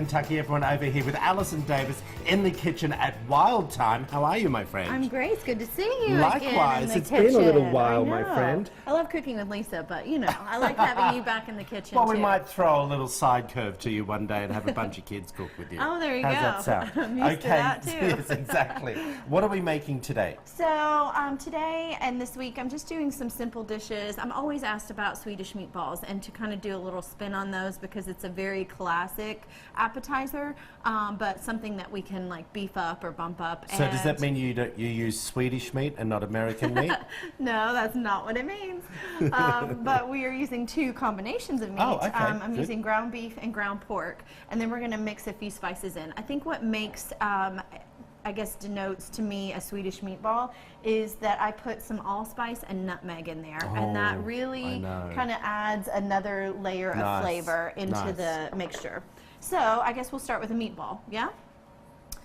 Kentucky. Everyone over here with Alison Davis in the kitchen at Wild Thyme. How are you, my friend? I'm great. It's good to see you. Likewise. Again in the It's kitchen. been a little while, my friend. I love cooking with Lisa, but you know, I like having you back in the kitchen. Well, too. we might throw a little side curve to you one day and have a bunch of kids cook with you. Oh, there you How's go. that sound? I'm used to that too. Yes, exactly. What are we making today? So today and this week, I'm just doing some simple dishes. I'm always asked about Swedish meatballs and to kind of do a little spin on those because it's a very classic appetizer, but something that we can like beef up or bump up. So does that mean you use Swedish meat and not American meat? No, that's not what it means. But we are using two combinations of meat. Oh, okay. I'm using ground beef and ground pork, and then we're going to mix a few spices in. I think what makes I guess denotes to me a Swedish meatball is that I put some allspice and nutmeg in there, and that really kind of adds another layer of flavor into the mixture. So I guess we'll start with a meatball, yeah?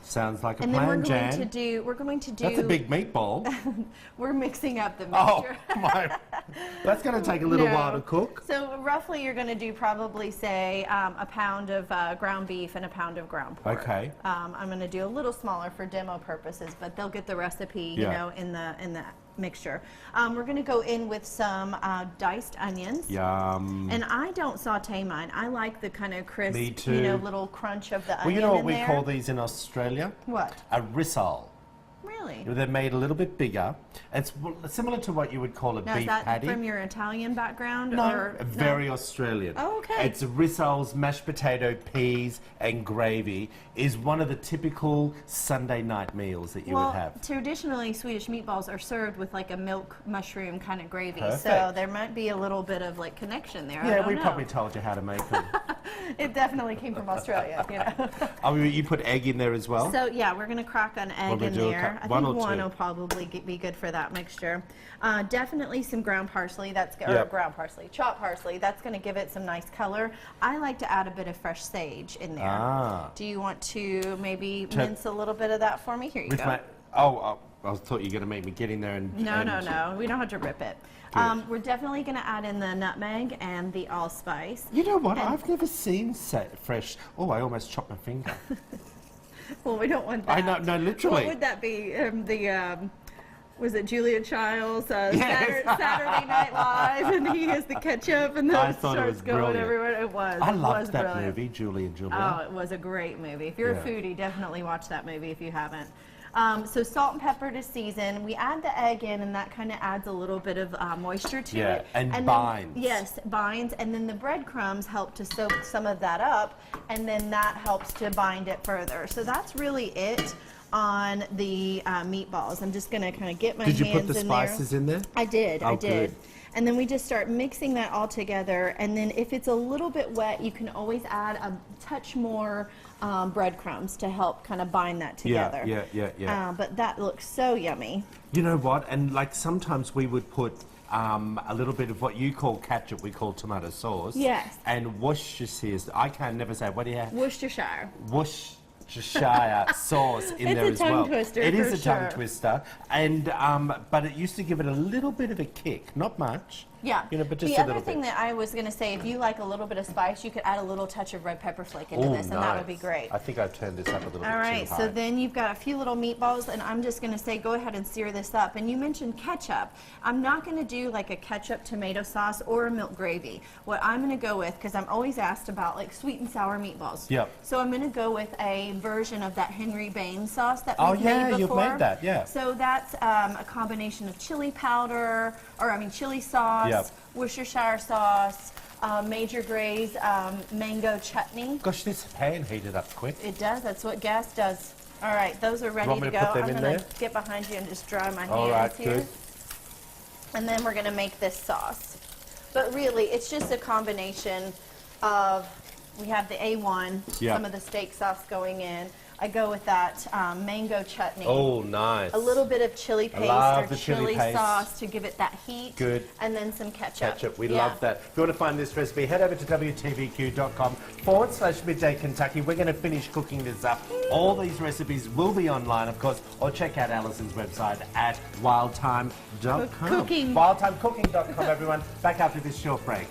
Sounds like a and plan, then Jan. we're going to do. That's a big meatball. We're mixing up the mixture. Oh, my. That's going to take a little while to cook. So roughly you're going to do probably, say, a pound of ground beef and a pound of ground pork. Okay. I'm going to do a little smaller for demo purposes, but they'll get the recipe, you know, in the mixture. We're going to go in with some diced onions. Yum. And I don't saute mine. I like the kind of crisp, Me too. you know, little crunch of the onion. Well, you know what in we there. call these in Australia? What? A rissole. Really? They're made a little bit bigger. It's similar to what you would call a Now, beef is that patty. from your Italian background? No, or very Australian. Oh, okay. It's rissoles, mashed potato, peas, and gravy. Is one of the typical Sunday night meals that you would have. Traditionally, Swedish meatballs are served with like a milk mushroom kind of gravy. Perfect. So there might be a little bit of like connection there. Yeah, I we don't know. probably told you how to make them. It definitely came from Australia, you know. Oh, you put egg in there as well? So yeah, we're going to crack an egg in there. I one think or one two? will probably be good for that mixture. Definitely some ground parsley. That's chopped parsley. That's going to give it some nice color. I like to add a bit of fresh sage in there. Ah. Do you want to maybe mince a little bit of that for me? Here you go. I thought you were going to make me get in there and... No. We don't have to rip it. We're definitely going to add in the nutmeg and the allspice. You know what? I've never seen fresh... Oh, I almost chopped my finger. Well, we don't want that. I know, no, literally. What would that be? Was it Julia Childs' Saturday Night Live, and he has the ketchup and the starts going everywhere. It was. I loved that brilliant. movie, Julie and Julia. Oh, it was a great movie. If you're a foodie, definitely watch that movie if you haven't. So salt and pepper to season. We add the egg in, and that kind of adds a little bit of moisture to it. And Then, binds. yes, binds. And then the breadcrumbs help to soak some of that up, and then that helps to bind it further. So that's really it on the meatballs. I'm just going to kind of get my hands in there. Did you put the spices in there? I did. Oh, I did. good. And then we just start mixing that all together. And then if it's a little bit wet, you can always add a touch more breadcrumbs to help kind of bind that together. Yeah. But that looks so yummy. You know what? And like sometimes we would put a little bit of what you call ketchup, we call tomato sauce. Yes. And Worcestershire, I can never say, what do you have? Worcestershire. Worcestershire sauce in there as well. It's a tongue twister. It is a tongue twister, and but it used to give it a little bit of a kick, not much. Yeah. You know, but just the a other little thing bit. that I was going to say, if you like a little bit of spice, you could add a little touch of red pepper flake into this, and that would be great. I think I've turned this up a little bit All right, too high. so then you've got a few little meatballs, and I'm just going to say go ahead and sear this up. And you mentioned ketchup. I'm not going to do like a ketchup tomato sauce or a milk gravy. What I'm going to go with, because I'm always asked about like sweet and sour meatballs. Yep. So I'm going to go with a version of that Henry Bain sauce that we've made before. You've made that, yeah. So that's a combination of chili powder, chili sauce, Worcestershire sauce, Major Grey's mango chutney. Gosh, this pan heated up quick. It does. That's what gas does. All right, those are ready Want me to to go. put them I'm in going there? to get behind you and just dry my All hands right, here. good. And then we're going to make this sauce. But really, it's just a combination of, we have the A1, some of the steak sauce going in. I go with that mango chutney. Oh, nice. A little bit of chili paste or chili sauce to give it that heat. Good. And then some ketchup. We love that. If you want to find this recipe, head over to WTVQ.com/Midday Kentucky. We're going to finish cooking this up. All these recipes will be online, of course, or check out Alison's website at wildthyme.com. Cooking. Wildtymecooking.com, everyone. Back after this short break.